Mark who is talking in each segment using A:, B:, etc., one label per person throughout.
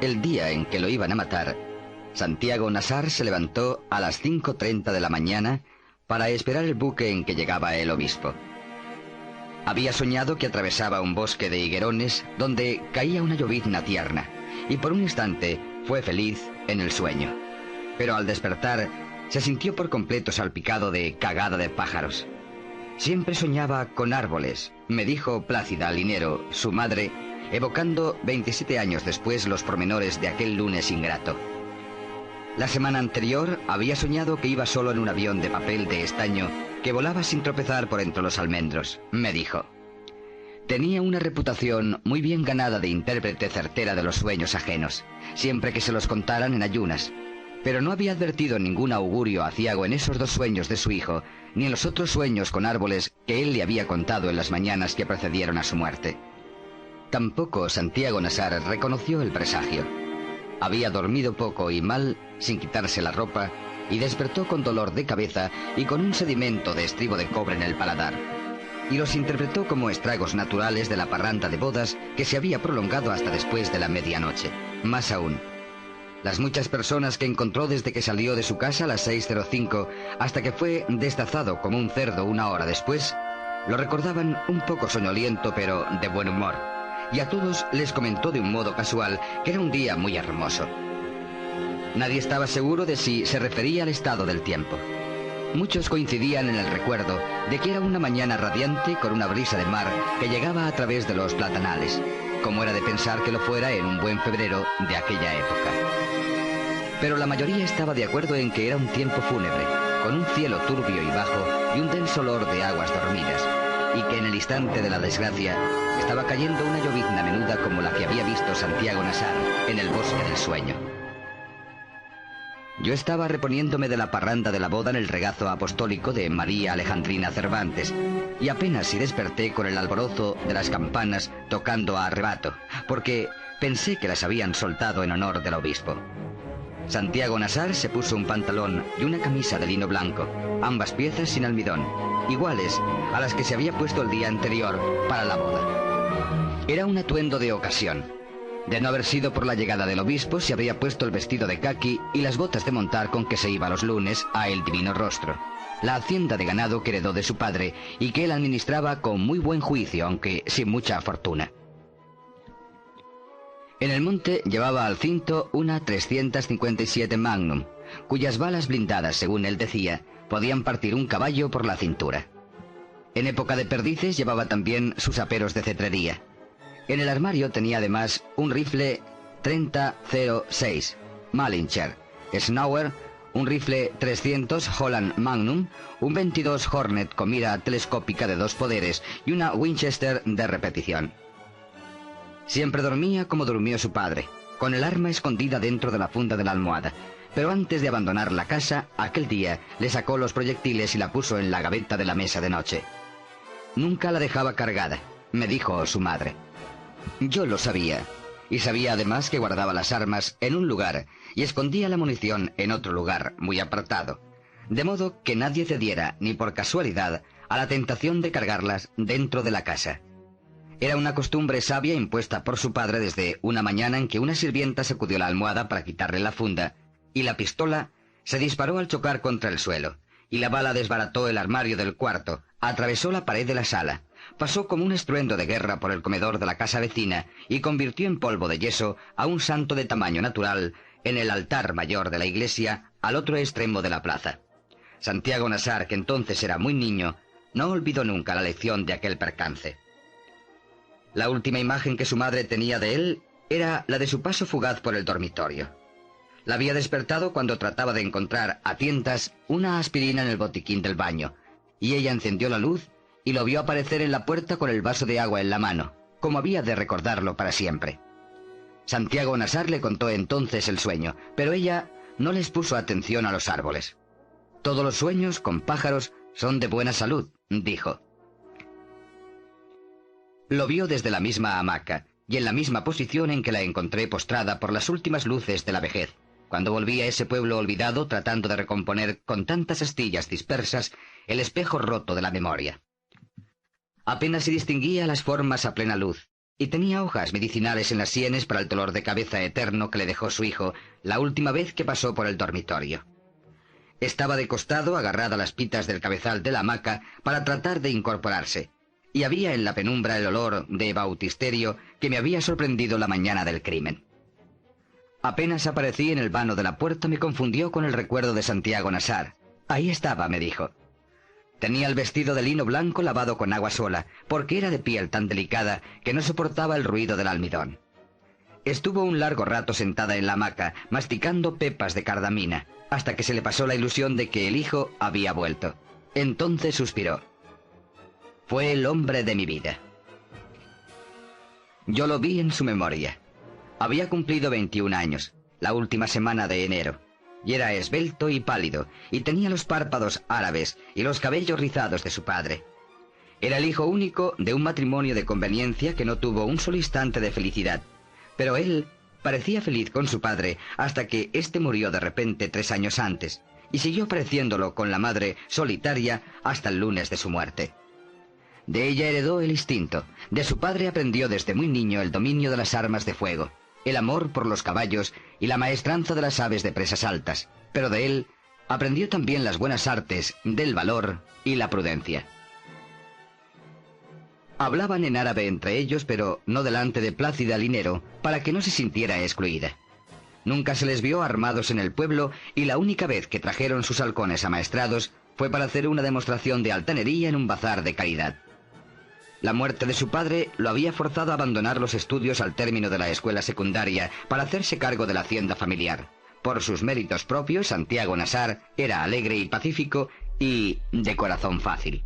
A: El día en que lo iban a matar, Santiago Nassar se levantó a las 5:30 de la mañana para esperar el buque en que llegaba el obispo. Había soñado que atravesaba un bosque de higuerones donde caía una llovizna tierna, y por un instante fue feliz en el sueño. Pero al despertar, se sintió por completo salpicado de cagada de pájaros. Siempre soñaba con árboles, me dijo plácida Linero, su madre, evocando 27 años después los pormenores de aquel lunes ingrato. La semana anterior había soñado que iba solo en un avión de papel de estaño que volaba sin tropezar por entre los almendros, me dijo. Tenía una reputación muy bien ganada de intérprete certera de los sueños ajenos, siempre que se los contaran en ayunas, pero no había advertido ningún augurio aciago en esos 2 sueños de su hijo, ni en los otros sueños con árboles que él le había contado en las mañanas que precedieron a su muerte. Tampoco Santiago Nassar reconoció el presagio. Había dormido poco y mal, sin quitarse la ropa, y despertó con dolor de cabeza y con un sedimento de estribo de cobre en el paladar, y los interpretó como estragos naturales de la parranda de bodas que se había prolongado hasta después de la medianoche. Más aún, las muchas personas que encontró desde que salió de su casa a las 6:05 hasta que fue destazado como un cerdo 1 hora después, lo recordaban un poco soñoliento pero de buen humor, y a todos les comentó de un modo casual que era un día muy hermoso. Nadie estaba seguro de si se refería al estado del tiempo. Muchos coincidían en el recuerdo de que era una mañana radiante con una brisa de mar que llegaba a través de los platanales, como era de pensar que lo fuera en un buen febrero de aquella época. Pero la mayoría estaba de acuerdo en que era un tiempo fúnebre, con un cielo turbio y bajo y un denso olor de aguas dormidas, y que en el instante de la desgracia estaba cayendo una llovizna menuda como la que había visto Santiago Nassar en el bosque del sueño. Yo estaba reponiéndome de la parranda de la boda en el regazo apostólico de María Alejandrina Cervantes, y apenas si desperté con el alborozo de las campanas tocando a arrebato, porque pensé que las habían soltado en honor del obispo. Santiago Nassar se puso un pantalón y una camisa de lino blanco, ambas piezas sin almidón, iguales a las que se había puesto el día anterior para la boda. Era un atuendo de ocasión. De no haber sido por la llegada del obispo, se habría puesto el vestido de caqui y las botas de montar con que se iba los lunes a El Divino Rostro, la hacienda de ganado que heredó de su padre y que él administraba con muy buen juicio, aunque sin mucha fortuna. En el monte llevaba al cinto una 357 Magnum, cuyas balas blindadas, según él decía, podían partir un caballo por la cintura. En época de perdices llevaba también sus aperos de cetrería. En el armario tenía además un rifle 30-06 Malinger, Snauer, un rifle 300 Holland Magnum, un 22 Hornet con mira telescópica de 2 poderes y una Winchester de repetición. Siempre dormía como durmió su padre, con el arma escondida dentro de la funda de la almohada, pero antes de abandonar la casa, aquel día le sacó los proyectiles y la puso en la gaveta de la mesa de noche. Nunca la dejaba cargada, me dijo su madre. Yo lo sabía, y sabía además que guardaba las armas en un lugar y escondía la munición en otro lugar muy apartado, de modo que nadie cediera, ni por casualidad, a la tentación de cargarlas dentro de la casa. Era una costumbre sabia impuesta por su padre desde una mañana en que una sirvienta sacudió la almohada para quitarle la funda, y la pistola se disparó al chocar contra el suelo, y la bala desbarató el armario del cuarto, atravesó la pared de la sala, pasó como un estruendo de guerra por el comedor de la casa vecina y convirtió en polvo de yeso a un santo de tamaño natural en el altar mayor de la iglesia al otro extremo de la plaza. Santiago Nassar, que entonces era muy niño, no olvidó nunca la lección de aquel percance. La última imagen que su madre tenía de él era la de su paso fugaz por el dormitorio. La había despertado cuando trataba de encontrar a tientas una aspirina en el botiquín del baño, y ella encendió la luz y lo vio aparecer en la puerta con el vaso de agua en la mano, como había de recordarlo para siempre. Santiago Nassar le contó entonces el sueño, pero ella no les puso atención a los árboles. Todos los sueños con pájaros son de buena salud, dijo. Lo vio desde la misma hamaca y en la misma posición en que la encontré postrada por las últimas luces de la vejez, cuando volví a ese pueblo olvidado tratando de recomponer con tantas astillas dispersas el espejo roto de la memoria. Apenas se distinguía las formas a plena luz, y tenía hojas medicinales en las sienes para el dolor de cabeza eterno que le dejó su hijo la última vez que pasó por el dormitorio. Estaba de costado, agarrada a las pitas del cabezal de la hamaca para tratar de incorporarse, y había en la penumbra el olor de bautisterio que me había sorprendido la mañana del crimen. Apenas aparecí en el vano de la puerta me confundió con el recuerdo de Santiago Nassar. Ahí estaba, me dijo. Tenía el vestido de lino blanco lavado con agua sola, porque era de piel tan delicada que no soportaba el ruido del almidón. Estuvo un largo rato sentada en la hamaca, masticando pepas de cardamina, hasta que se le pasó la ilusión de que el hijo había vuelto. Entonces suspiró. Fue el hombre de mi vida. Yo lo vi en su memoria. Había cumplido 21 años, la última semana de enero, y era esbelto y pálido, y tenía los párpados árabes y los cabellos rizados de su padre. Era el hijo único de un matrimonio de conveniencia que no tuvo un solo instante de felicidad, pero él parecía feliz con su padre hasta que éste murió de repente 3 años antes, y siguió pareciéndolo con la madre solitaria hasta el lunes de su muerte. De ella heredó el instinto, de su padre aprendió desde muy niño el dominio de las armas de fuego, el amor por los caballos y la maestranza de las aves de presas altas, pero de él aprendió también las buenas artes del valor y la prudencia. Hablaban en árabe entre ellos, pero no delante de Plácida Linero, para que no se sintiera excluida. Nunca se les vio armados en el pueblo, y la única vez que trajeron sus halcones amaestrados fue para hacer una demostración de altanería en un bazar de caridad. La muerte de su padre lo había forzado a abandonar los estudios al término de la escuela secundaria para hacerse cargo de la hacienda familiar. Por sus méritos propios, Santiago Nassar era alegre y pacífico y de corazón fácil.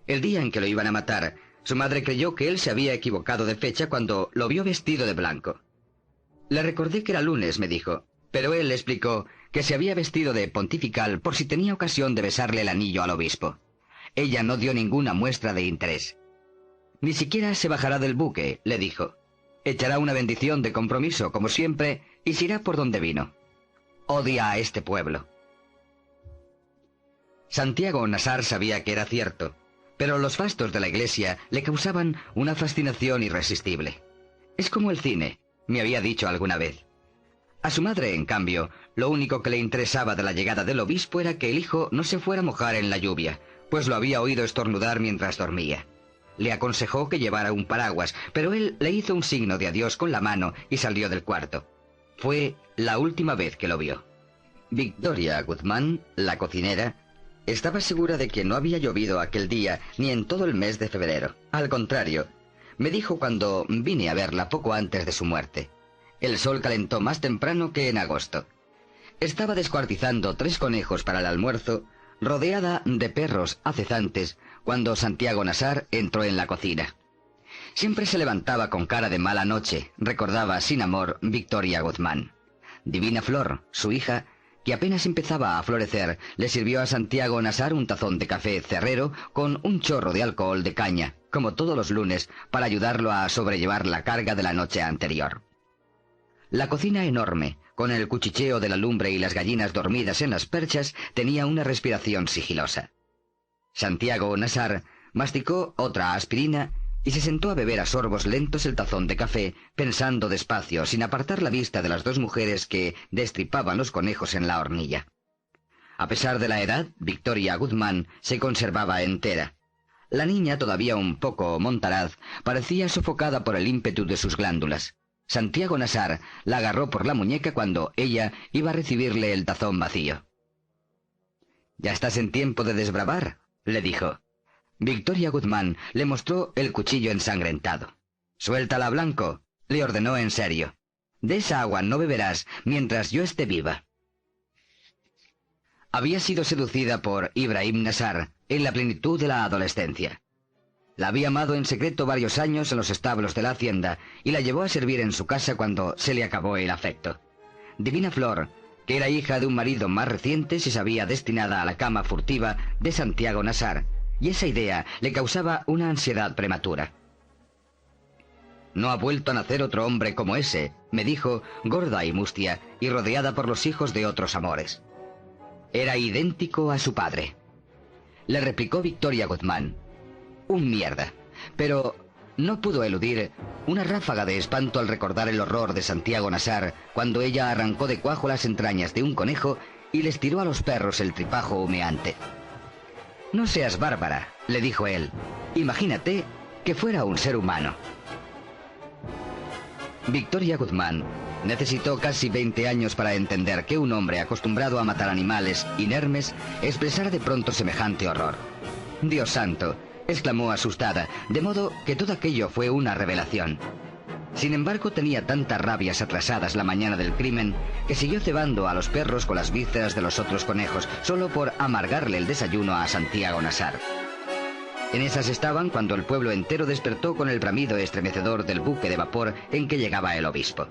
A: El día en que lo iban a matar, su madre creyó que él se había equivocado de fecha cuando lo vio vestido de blanco. Le recordé que era lunes, me dijo, pero él le explicó que se había vestido de pontifical por si tenía ocasión de besarle el anillo al obispo. Ella no dio ninguna muestra de interés. Ni siquiera se bajará del buque, le dijo. Echará una bendición de compromiso, como siempre, y se irá por donde vino. Odia a este pueblo. Santiago Nassar sabía que era cierto, pero los fastos de la iglesia le causaban una fascinación irresistible. Es como el cine, me había dicho alguna vez. A su madre, en cambio, lo único que le interesaba de la llegada del obispo era que el hijo no se fuera a mojar en la lluvia, pues lo había oído estornudar mientras dormía. Le aconsejó que llevara un paraguas, pero él le hizo un signo de adiós con la mano y salió del cuarto. Fue la última vez que lo vio. Victoria Guzmán, la cocinera, estaba segura de que no había llovido aquel día ni en todo el mes de febrero. Al contrario, me dijo cuando vine a verla poco antes de su muerte. El sol calentó más temprano que en agosto. Estaba descuartizando 3 conejos para el almuerzo, rodeada de perros acezantes, cuando Santiago Nassar entró en la cocina. Siempre se levantaba con cara de mala noche, recordaba sin amor Victoria Guzmán. Divina Flor, su hija, que apenas empezaba a florecer, le sirvió a Santiago Nassar un tazón de café cerrero con un chorro de alcohol de caña, como todos los lunes, para ayudarlo a sobrellevar la carga de la noche anterior. La cocina enorme, con el cuchicheo de la lumbre y las gallinas dormidas en las perchas, tenía una respiración sigilosa. Santiago Nassar masticó otra aspirina y se sentó a beber a sorbos lentos el tazón de café, pensando despacio, sin apartar la vista de las 2 mujeres que destripaban los conejos en la hornilla. A pesar de la edad, Victoria Guzmán se conservaba entera. La niña, todavía un poco montaraz, parecía sofocada por el ímpetu de sus glándulas. Santiago Nassar la agarró por la muñeca cuando ella iba a recibirle el tazón vacío. «Ya estás en tiempo de desbravar», le dijo. Victoria Guzmán le mostró el cuchillo ensangrentado. «Suéltala, Blanco», le ordenó en serio. «De esa agua no beberás mientras yo esté viva». Había sido seducida por Ibrahim Nassar en la plenitud de la adolescencia. La había amado en secreto varios años en los establos de la hacienda y la llevó a servir en su casa cuando se le acabó el afecto. Divina Flor, que era hija de un marido más reciente, se sabía destinada a la cama furtiva de Santiago Nassar, y esa idea le causaba una ansiedad prematura. «No ha vuelto a nacer otro hombre como ese», me dijo, gorda y mustia, y rodeada por los hijos de otros amores. «Era idéntico a su padre». Le replicó Victoria Guzmán. «Un mierda. Pero no pudo eludir una ráfaga de espanto al recordar el horror de Santiago Nassar cuando ella arrancó de cuajo las entrañas de un conejo y les tiró a los perros el tripajo humeante. «No seas bárbara», le dijo él. «Imagínate que fuera un ser humano». Victoria Guzmán necesitó casi 20 años para entender que un hombre acostumbrado a matar animales inermes expresara de pronto semejante horror. «Dios santo», exclamó asustada, de modo que todo aquello fue una revelación. Sin embargo, tenía tantas rabias atrasadas la mañana del crimen que siguió cebando a los perros con las vísceras de los otros conejos, solo por amargarle el desayuno a Santiago Nassar. En esas estaban cuando el pueblo entero despertó con el bramido estremecedor del buque de vapor en que llegaba el obispo.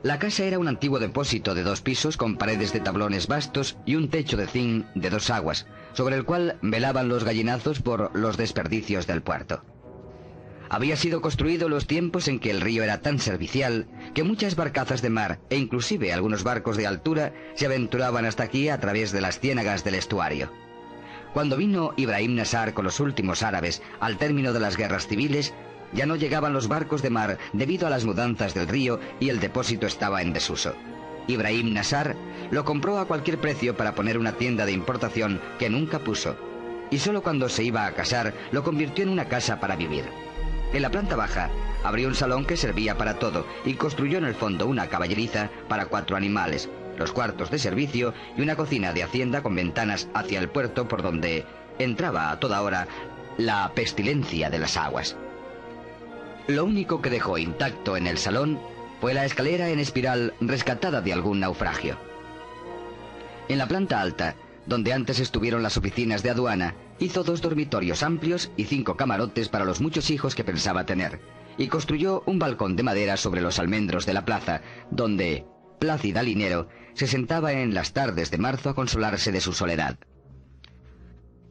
A: La casa era un antiguo depósito de 2 pisos con paredes de tablones vastos y un techo de zinc de 2 aguas, sobre el cual velaban los gallinazos por los desperdicios del puerto. Había sido construido en los tiempos en que el río era tan servicial que muchas barcazas de mar e inclusive algunos barcos de altura se aventuraban hasta aquí a través de las ciénagas del estuario. Cuando vino Ibrahim Nassar con los últimos árabes al término de las guerras civiles, ya no llegaban los barcos de mar debido a las mudanzas del río y el depósito estaba en desuso. Ibrahim Nassar lo compró a cualquier precio para poner una tienda de importación que nunca puso, y solo cuando se iba a casar lo convirtió en una casa para vivir. En la planta baja abrió un salón que servía para todo y construyó en el fondo una caballeriza para 4 animales, los cuartos de servicio y una cocina de hacienda con ventanas hacia el puerto por donde entraba a toda hora la pestilencia de las aguas. Lo único que dejó intacto en el salón fue la escalera en espiral rescatada de algún naufragio. En la planta alta, donde antes estuvieron las oficinas de aduana, hizo 2 dormitorios amplios y 5 camarotes para los muchos hijos que pensaba tener, y construyó un balcón de madera sobre los almendros de la plaza, donde Plácida Linero se sentaba en las tardes de marzo a consolarse de su soledad.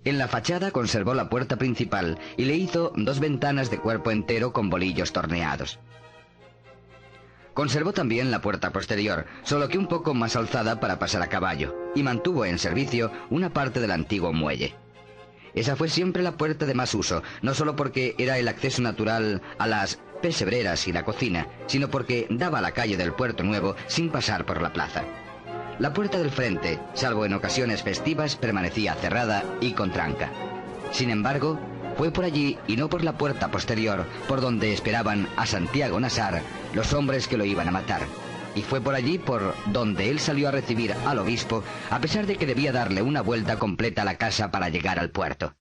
A: En la fachada conservó la puerta principal y le hizo 2 ventanas de cuerpo entero con bolillos torneados. Conservó también la puerta posterior, solo que un poco más alzada para pasar a caballo, y mantuvo en servicio una parte del antiguo muelle. Esa fue siempre la puerta de más uso, no solo porque era el acceso natural a las pesebreras y la cocina, sino porque daba a la calle del Puerto Nuevo sin pasar por la plaza. La puerta del frente, salvo en ocasiones festivas, permanecía cerrada y con tranca. Sin embargo, fue por allí y no por la puerta posterior por donde esperaban a Santiago Nassar los hombres que lo iban a matar. Y fue por allí por donde él salió a recibir al obispo, a pesar de que debía darle una vuelta completa a la casa para llegar al puerto.